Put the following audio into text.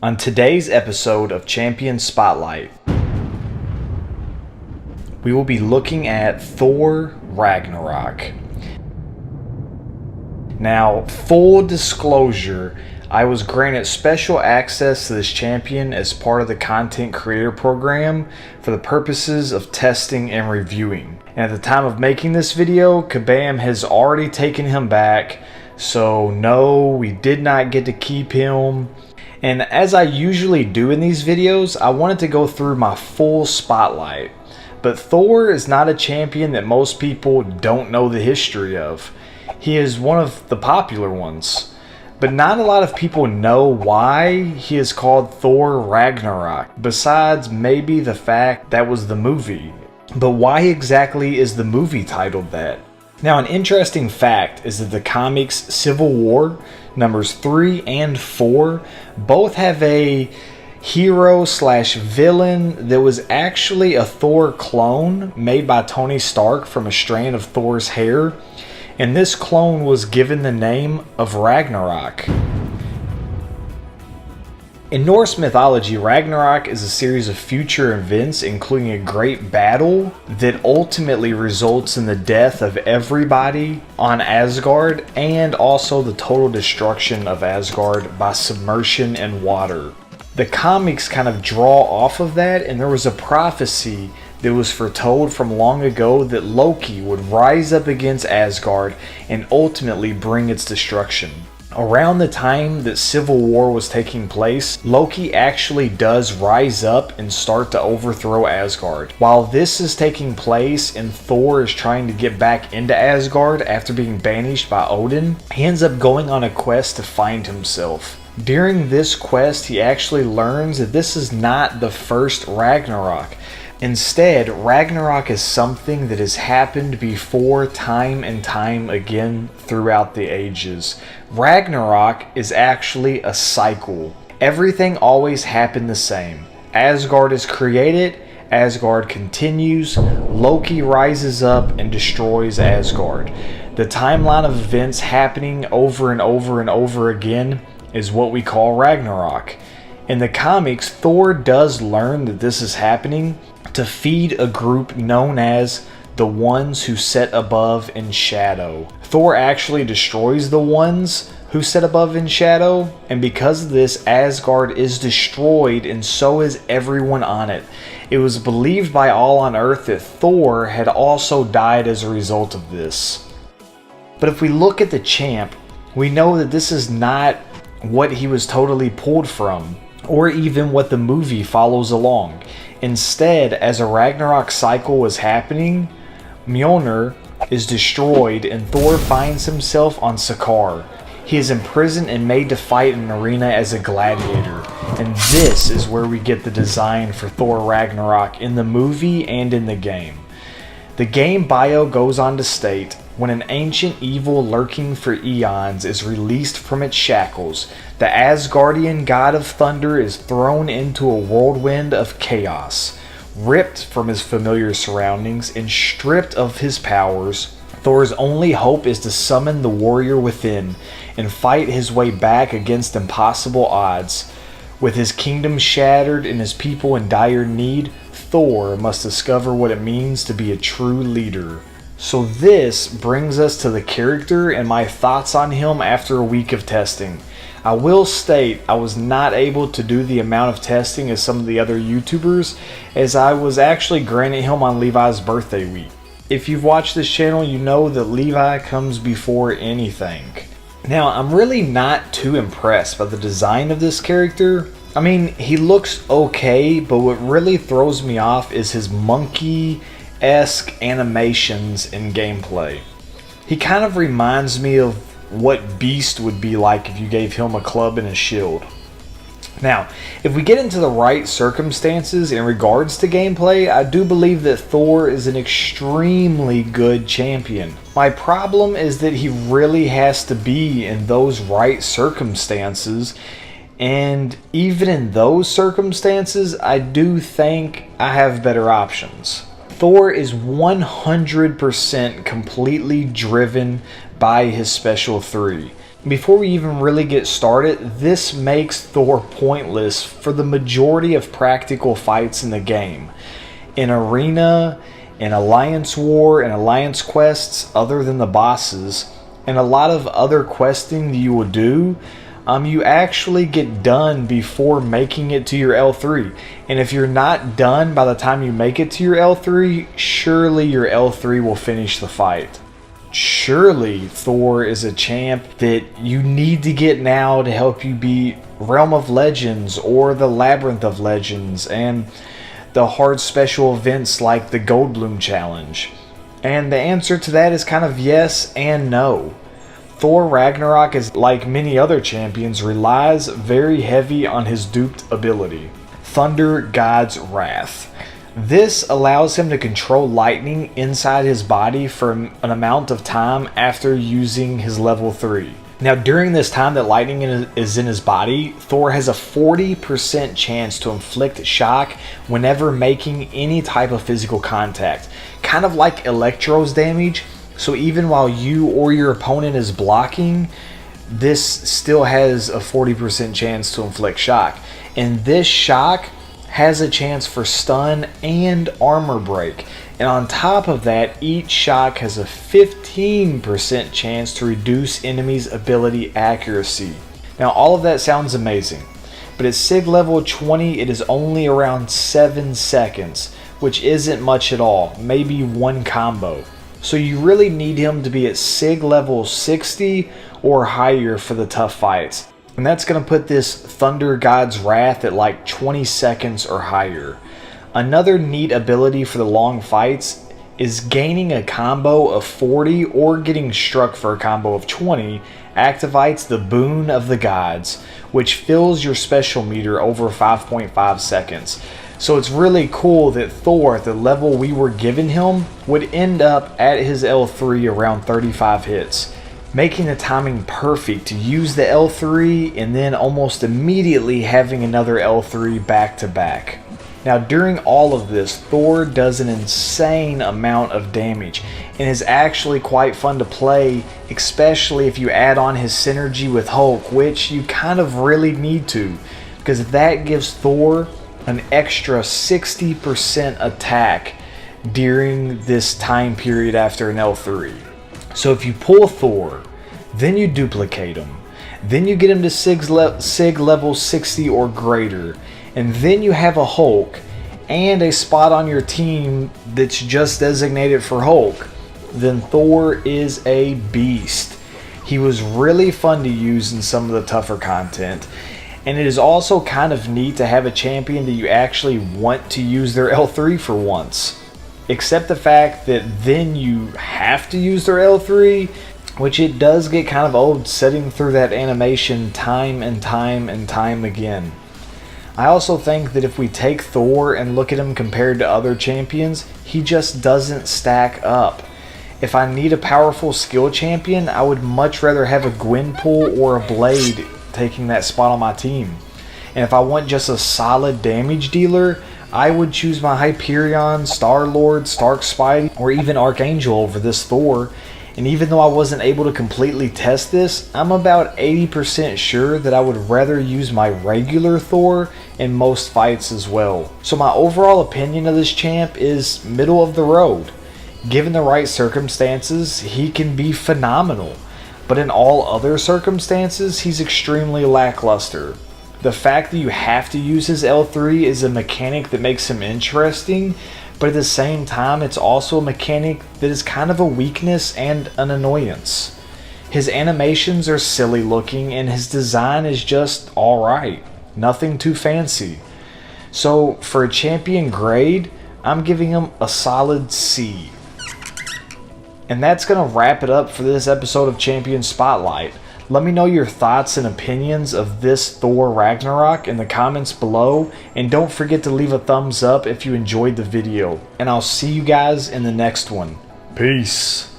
On today's episode of Champion Spotlight, we will be looking at Thor Ragnarok. Now, full disclosure, I was granted special access to this champion as part of the content creator program for the purposes of testing and reviewing. And at the time of making this video, Kabam has already taken him back, so no, we did not get to keep him. And as I usually do in these videos, I wanted to go through my full spotlight. But Thor is not a champion that most people don't know the history of. He is one of the popular ones. But not a lot of people know why he is called Thor Ragnarok, besides maybe the fact that was the movie. But why exactly is the movie titled that? Now, an interesting fact is that the comics Civil War numbers 3 and 4 both have a hero/villain that was actually a Thor clone made by Tony Stark from a strand of Thor's hair, and this clone was given the name of Ragnarok. In Norse mythology, Ragnarok is a series of future events, including a great battle that ultimately results in the death of everybody on Asgard and also the total destruction of Asgard by submersion in water. The comics kind of draw off of that, and there was a prophecy that was foretold from long ago that Loki would rise up against Asgard and ultimately bring its destruction. Around the time that Civil War was taking place, Loki actually does rise up and start to overthrow Asgard. While this is taking place and Thor is trying to get back into Asgard after being banished by Odin, he ends up going on a quest to find himself. During this quest, he actually learns that this is not the first Ragnarok. Instead, Ragnarok is something that has happened before time and time again throughout the ages. Ragnarok is actually a cycle. Everything always happened the same. Asgard is created, Asgard continues, Loki rises up and destroys Asgard. The timeline of events happening over and over and over again is what we call Ragnarok. In the comics, Thor does learn that this is happening to feed a group known as the Ones Who Set Above in Shadow. Thor actually destroys the Ones Who Set Above in Shadow, and because of this, Asgard is destroyed and so is everyone on it. It was believed by all on Earth that Thor had also died as a result of this. But if we look at the champ, we know that this is not what he was totally pulled from, or even what the movie follows along. Instead, as a Ragnarok cycle was happening, Mjolnir is destroyed and Thor finds himself on Sakaar. He is imprisoned and made to fight in an arena as a gladiator. And this is where we get the design for Thor Ragnarok in the movie and in the game. The game bio goes on to state, when an ancient evil lurking for eons is released from its shackles, the Asgardian god of thunder is thrown into a whirlwind of chaos. Ripped from his familiar surroundings and stripped of his powers, Thor's only hope is to summon the warrior within and fight his way back against impossible odds. With his kingdom shattered and his people in dire need, Thor must discover what it means to be a true leader. So this brings us to the character and my thoughts on him after a week of testing. I will state I was not able to do the amount of testing as some of the other YouTubers, as I was actually granted him on Levi's birthday week. If you've watched this channel, you know that Levi comes before anything. Now, I'm really not too impressed by the design of this character. I mean, he looks okay, but what really throws me off is his monkey-esque animations and gameplay. He kind of reminds me of what Beast would be like if you gave him a club and a shield. Now, if we get into the right circumstances in regards to gameplay, I do believe that Thor is an extremely good champion. My problem is that he really has to be in those right circumstances, and even in those circumstances, I do think I have better options. Thor is 100% completely driven by his special 3. Before we even really get started, this makes Thor pointless for the majority of practical fights in the game. In Arena, in Alliance War, and Alliance quests other than the bosses, and a lot of other questing that you will do, you actually get done before making it to your L3. And if you're not done by the time you make it to your L3, surely your L3 will finish the fight. Surely Thor is a champ that you need to get now to help you beat Realm of Legends or the Labyrinth of Legends and the hard special events like the Goldblum Challenge. And the answer to that is kind of yes and no. Thor Ragnarok, is like many other champions, relies very heavy on his duped ability, Thunder God's Wrath. This allows him to control lightning inside his body for an amount of time after using his level 3. Now, during this time that lightning is in his body, Thor has a 40% chance to inflict shock whenever making any type of physical contact, kind of like Electro's damage. So even while you or your opponent is blocking, this still has a 40% chance to inflict shock. And this shock has a chance for stun and armor break. And on top of that, each shock has a 15% chance to reduce enemies' ability accuracy. Now all of that sounds amazing, but at SIG level 20 it is only around 7 seconds, which isn't much at all, maybe one combo. So you really need him to be at SIG level 60 or higher for the tough fights. And that's going to put this Thunder God's Wrath at like 20 seconds or higher. Another neat ability for the long fights is gaining a combo of 40 or getting struck for a combo of 20 activates the Boon of the Gods, which fills your special meter over 5.5 seconds. So it's really cool that Thor, at the level we were giving him, would end up at his L3 around 35 hits, making the timing perfect to use the L3 and then almost immediately having another L3 back to back. Now during all of this, Thor does an insane amount of damage and is actually quite fun to play, especially if you add on his synergy with Hulk, which you kind of really need to, because that gives Thor an extra 60% attack during this time period after an L3. So if you pull Thor, then you duplicate him, then you get him to SIG level 60 or greater, and then you have a Hulk and a spot on your team that's just designated for Hulk, then Thor is a beast. He was really fun to use in some of the tougher content, and it is also kind of neat to have a champion that you actually want to use their L3 for once. Except the fact that then you have to use their L3, which it does get kind of old sitting through that animation time and time and time again. I also think that if we take Thor and look at him compared to other champions, he just doesn't stack up. If I need a powerful skill champion, I would much rather have a Gwenpool or a Blade taking that spot on my team. And if I want just a solid damage dealer, I would choose my Hyperion, Star-Lord, Stark Spidey, or even Archangel over this Thor. And even though I wasn't able to completely test this, I'm about 80% sure that I would rather use my regular Thor in most fights as well. So my overall opinion of this champ is middle of the road. Given the right circumstances, he can be phenomenal. But in all other circumstances, he's extremely lackluster. The fact that you have to use his L3 is a mechanic that makes him interesting, but at the same time, it's also a mechanic that is kind of a weakness and an annoyance. His animations are silly looking, and his design is just alright. Nothing too fancy. So, for a champion grade, I'm giving him a solid C. And that's going to wrap it up for this episode of Champion Spotlight. Let me know your thoughts and opinions of this Thor Ragnarok in the comments below, and don't forget to leave a thumbs up if you enjoyed the video. And I'll see you guys in the next one. Peace.